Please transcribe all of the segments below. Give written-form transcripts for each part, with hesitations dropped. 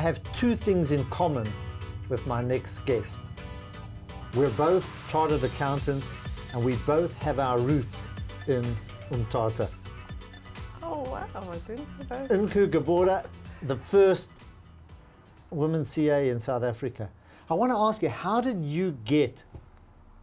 I have two things in common with my next guest. We're both chartered accountants and we both have our roots in Umtata. Oh wow, I didn't know that. Nonkululeko Gobodo, the first woman CA in South Africa. I want to ask you, how did you get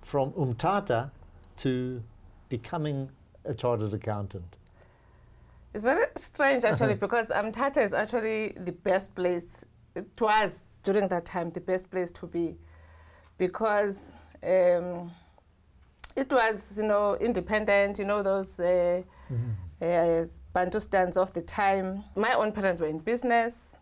from Umtata to becoming a chartered accountant? It's very strange actually because Umtata is actually the best place, it was during that time the best place to be, because it was, independent, those Bantustans of the time. My own parents were in business,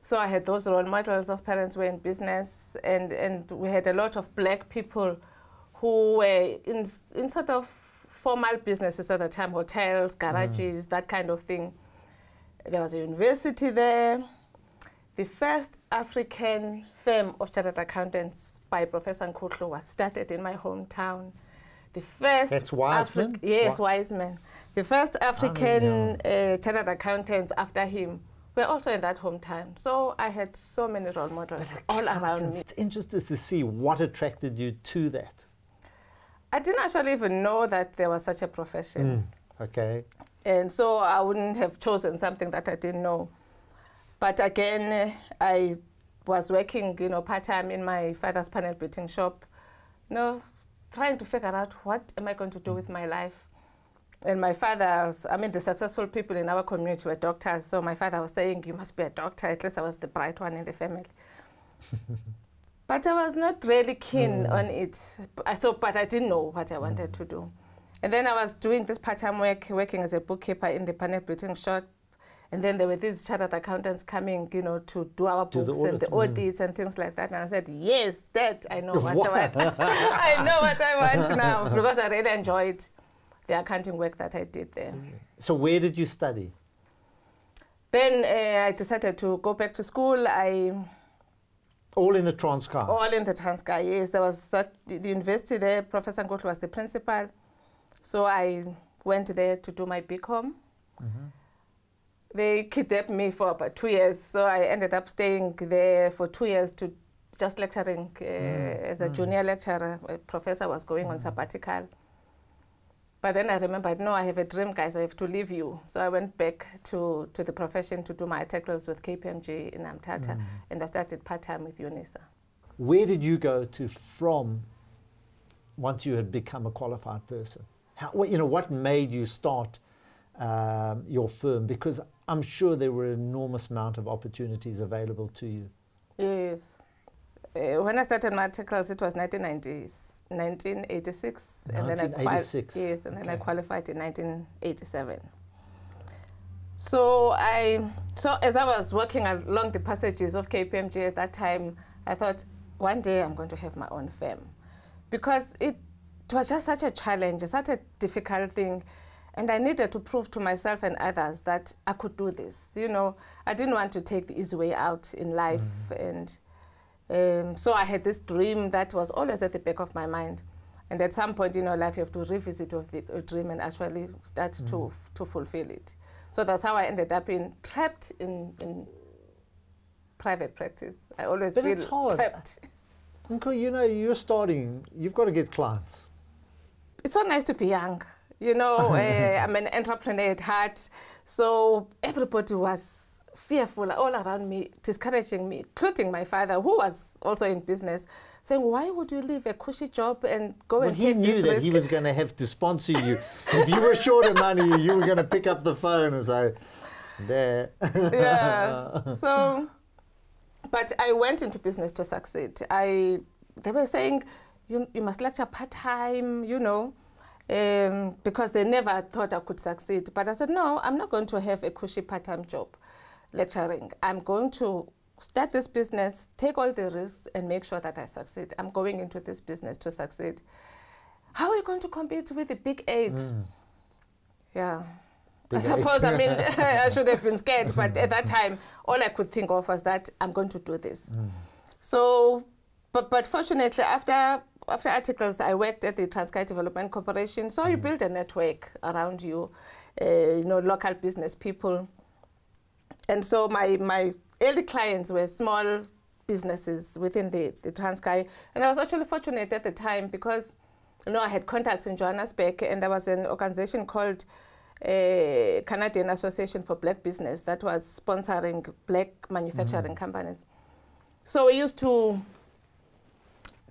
so I had those role models of parents who were in business, and we had a lot of black people who were in sort of formal businesses at the time, hotels, garages, that kind of thing. There was a university there. The first African firm of chartered accountants by Professor Nonkululeko was started in my hometown. The first That's Wiseman? Yes, Wiseman. The first African chartered accountants after him were also in that hometown. So I had so many role models all around me. It's interesting to see what attracted you to that. I didn't actually even know that there was such a profession. Okay. And so I wouldn't have chosen something that I didn't know. But again, I was working, part-time in my father's panel beating shop, trying to figure out what am I going to do with my life. And my father's, the successful people in our community were doctors, so my father was saying, you must be a doctor, at least I was the bright one in the family. But I was not really keen on it, but I didn't know what I wanted to do. And then I was doing this part-time work, working as a bookkeeper in the panel beating shop. And then there were these chartered accountants coming, to do our books and the audits and things like that. And I said, yes, Dad, I know what I want. I know what I want now, because I really enjoyed the accounting work that I did there. So where did you study? Then I decided to go back to school. All in the Transkei? All in the Transkei, yes. There was the university there. Professor Nonkululeko was the principal. So I went there to do my BCom. They kidnapped me for about 2 years, so I ended up staying there for 2 years to just lecturing as a junior lecturer. A professor was going on sabbatical. But then I remembered, no, I have a dream, guys, I have to leave you. So I went back to the profession to do my articles with KPMG in Umtata, and I started part-time with UNISA. Where did you go to from once you had become a qualified person? What made you start your firm? Because I'm sure there were an enormous amount of opportunities available to you. Yes. When I started my articles, it was 1986. And then I qualified in 1987. So as I was working along the passages of KPMG at that time, I thought, one day I'm going to have my own firm. Because it was just such a challenge, such a difficult thing. And I needed to prove to myself and others that I could do this. I didn't want to take the easy way out in life. And so I had this dream that was always at the back of my mind. And at some point in your life, you have to revisit a dream and actually start to fulfill it. So that's how I ended up trapped in private practice. I always feel trapped. Uncle, you're starting, you've got to get clients. It's so nice to be young. I'm an entrepreneur at heart, so everybody was fearful all around me, discouraging me, including my father, who was also in business, saying, why would you leave a cushy job and go and take this risk? He knew that he was going to have to sponsor you. If you were short of money, you were going to pick up the phone and say, there. Yeah, but I went into business to succeed. They were saying, you must lecture part-time, because they never thought I could succeed. But I said, no, I'm not going to have a cushy part-time job lecturing. I'm going to start this business, take all the risks, and make sure that I succeed. I'm going into this business to succeed. How are you going to compete with the big eight? Yeah. I suppose, I should have been scared, but at that time, all I could think of was that I'm going to do this. So, but fortunately, after articles, I worked at the Transkei Development Corporation. So you build a network around you, local business people. And so my early clients were small businesses within the Transkei. And I was actually fortunate at the time because, you know, I had contacts in Johannesburg, and there was an organization called Canadian Association for Black Business that was sponsoring black manufacturing companies. So we used to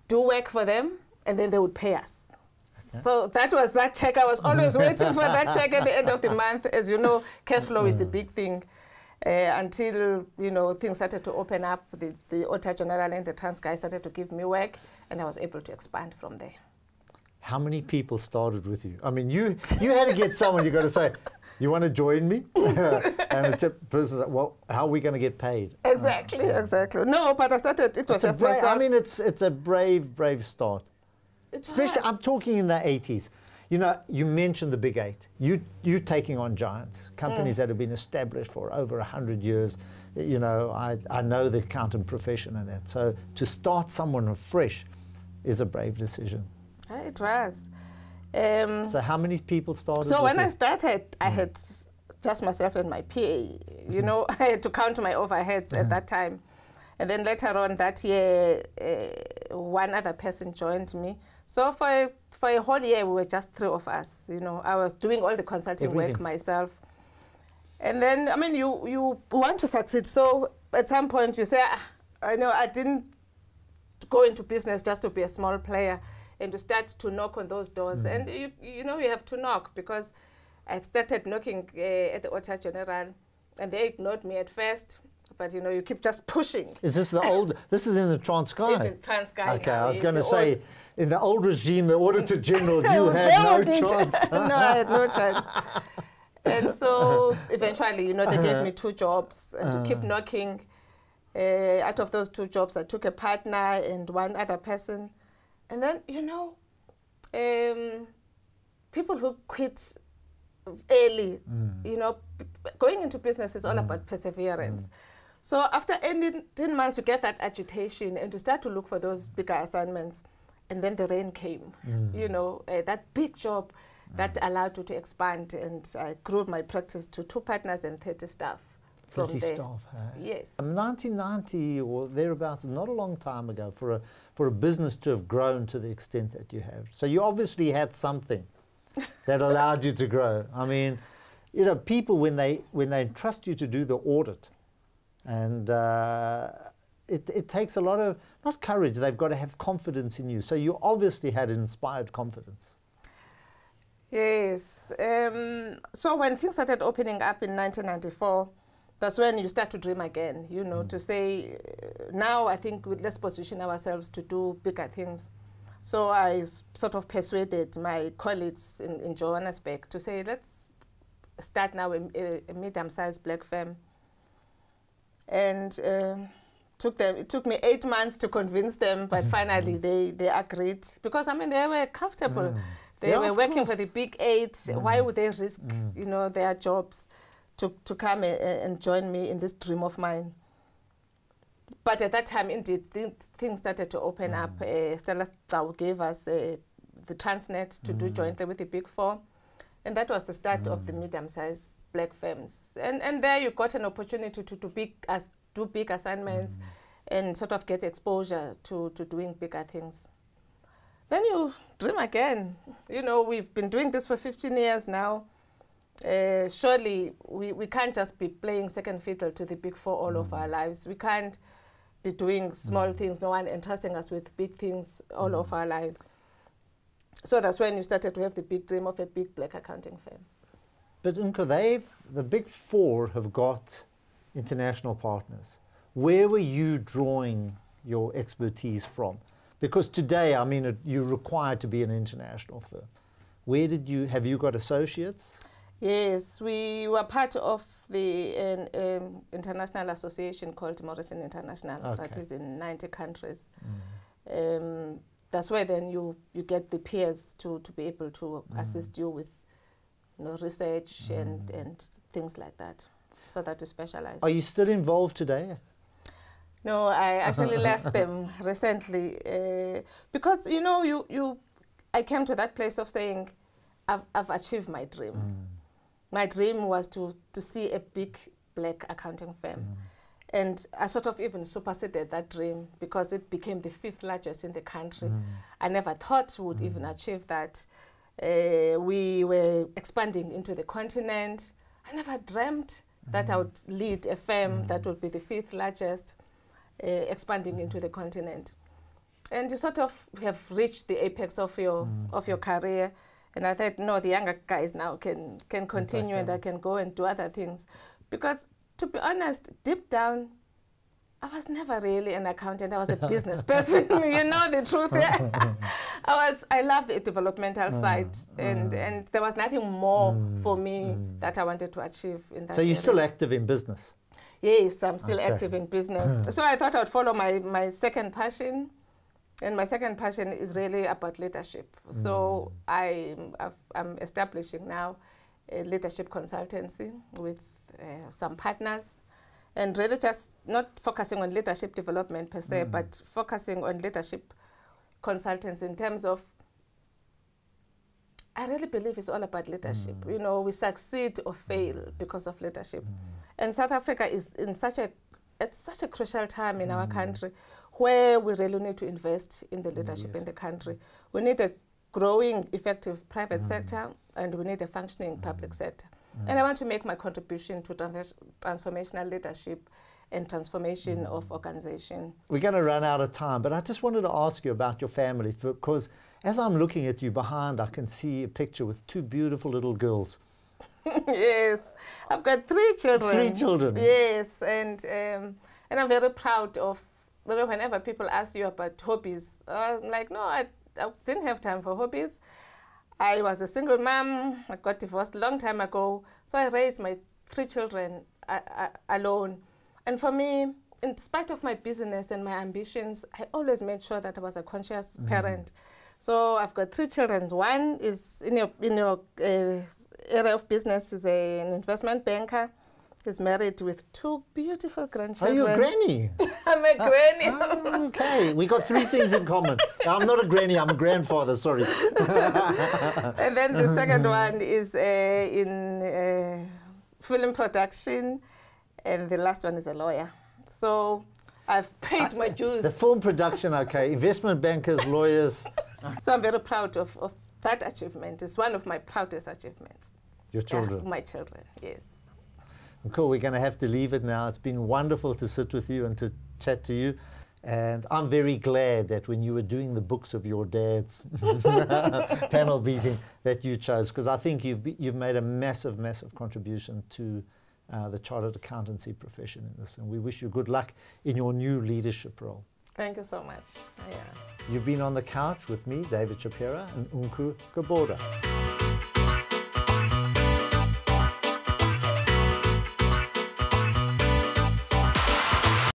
do work for them, and then they would pay us. So that was that check. I was always waiting for that check at the end of the month. As you know, cash flow is the big thing. Until, you know, things started to open up, the Auditor General and the Transkei started to give me work, and I was able to expand from there. How many people started with you? I mean, you had to get someone, you got to say, you want to join me? And the person's like, well, how are we going to get paid? Exactly, exactly. No, but I started, it was just myself. I mean, it's a brave start. Especially, I'm talking in the 80s. You know, you mentioned the big eight. You taking on giants, companies that have been established for over 100 years. You know, I know the accountant profession and that. So to start someone afresh is a brave decision. It was. So how many people started? So when I started, I had just myself and my PA. You know, I had to count my overheads at that time. And then later on that year, one other person joined me. So for a whole year, we were just three of us. You know, I was doing all the consulting work myself. And then, I mean, you want to succeed. So at some point you say, I know I didn't go into business just to be a small player and to start to knock on those doors. And you know, you have to knock, because I started knocking at the Auditor General, and they ignored me at first. But, you know, you keep just pushing. Is this the old, this is in the Transkei? It's in Transkei. Okay, I was going to say, in the old regime, the Auditor General, you had no chance. No, I had no chance. And so eventually, you know, they gave me 2 jobs, and to keep knocking. Out of those 2 jobs, I took a partner and one other person. And then, you know, people who quit early, you know, going into business is all about perseverance. So after 18 months, you get that agitation and to start to look for those bigger assignments. And then the rain came, you know, that big job that allowed you to expand. And I grew my practice to 2 partners and 30 staff. 30 staff, hey? Yes. 1990 or thereabouts, not a long time ago, for a business to have grown to the extent that you have. So you obviously had something that allowed you to grow. I mean, you know, people, when they entrust you to do the audit, and it takes a lot of, not courage, they've got to have confidence in you. So you obviously had inspired confidence. Yes. So when things started opening up in 1994, that's when you start to dream again, you know, to say, now I think let's position ourselves to do bigger things. So I sort of persuaded my colleagues in Johannesburg to say, let's start now a medium-sized black firm. And it took me 8 months to convince them, but finally they agreed. Because, I mean, they were comfortable. They were working for the big 8. Why would they risk, you know, their jobs to come and join me in this dream of mine? But at that time, indeed, things started to open up. Stella Zau gave us the Transnet to do jointly with the Big 4. And that was the start of the medium-sized black firms. And there you got an opportunity to do big assignments and sort of get exposure to doing bigger things. Then you dream again. You know, we've been doing this for 15 years now. Surely we can't just be playing second fiddle to the Big 4 all of our lives. We can't be doing small things, no one entrusting us with big things all of our lives. So that's when you started to have the big dream of a big black accounting firm. But Nko, the Big 4 have got international partners. Where were you drawing your expertise from? Because today, I mean, you're required to be an international firm. Where did you, have you got associates? Yes, we were part of the international association called Morrison International, that is in 90 countries. That's where then you get the peers to be able to assist you with, you know, research and things like that, so that we specialize. Are you still involved today? No, I actually left them recently because, you know, I came to that place of saying, I've achieved my dream. My dream was to see a big black accounting firm. And I sort of even superseded that dream because it became the 5th largest in the country. I never thought we would even achieve that. We were expanding into the continent. I never dreamt that I would lead a firm that would be the 5th largest, expanding into the continent. And you sort of have reached the apex of your career. And I thought, no, the younger guys now can continue and I can go and do other things. Because to be honest, deep down, I was never really an accountant. I was a business person. You know the truth. I love the developmental side, and there was nothing more for me that I wanted to achieve in that. So you're still active in business? Yes, I'm still active in business. So I thought I would follow my second passion, and my second passion is really about leadership. So I'm establishing now a leadership consultancy with some partners, and really just not focusing on leadership development per se, but focusing on leadership consultants in terms of, I really believe it's all about leadership. You know, we succeed or fail because of leadership. And South Africa is in at such a crucial time in our country where we really need to invest in the leadership in the country. We need a growing, effective private sector, and we need a functioning public sector. And I want to make my contribution to transformational leadership and transformation of organization. We're going to run out of time, but I just wanted to ask you about your family, because as I'm looking at you behind, I can see a picture with 2 beautiful little girls. Yes, I've got 3 children. 3 children. Yes, and I'm very proud of, whenever people ask you about hobbies, I'm like, no, I didn't have time for hobbies. I was a single mom. I got divorced a long time ago. So I raised my 3 children alone. And for me, in spite of my business and my ambitions, I always made sure that I was a conscious parent. So I've got 3 children. One is in your area of business, is an investment banker. He's married with 2 beautiful grandchildren. Are you a granny? I'm a granny. Okay, we got 3 things in common. I'm not a granny, I'm a grandfather, sorry. And then the second one is in film production, and the last one is a lawyer. So I've paid my dues. The film production, okay, investment bankers, lawyers. So I'm very proud of that achievement. It's one of my proudest achievements. Your children? Yeah, my children, yes. Cool, we're going to have to leave it now. It's been wonderful to sit with you and to chat to you. And I'm very glad that when you were doing the books of your dad's panel beating that you chose, because I think you've made a massive, massive contribution to the chartered accountancy profession in this. And we wish you good luck in your new leadership role. Thank you so much. Yeah. You've been on the couch with me, David Shapiro, and Nonkululeko Gobodo.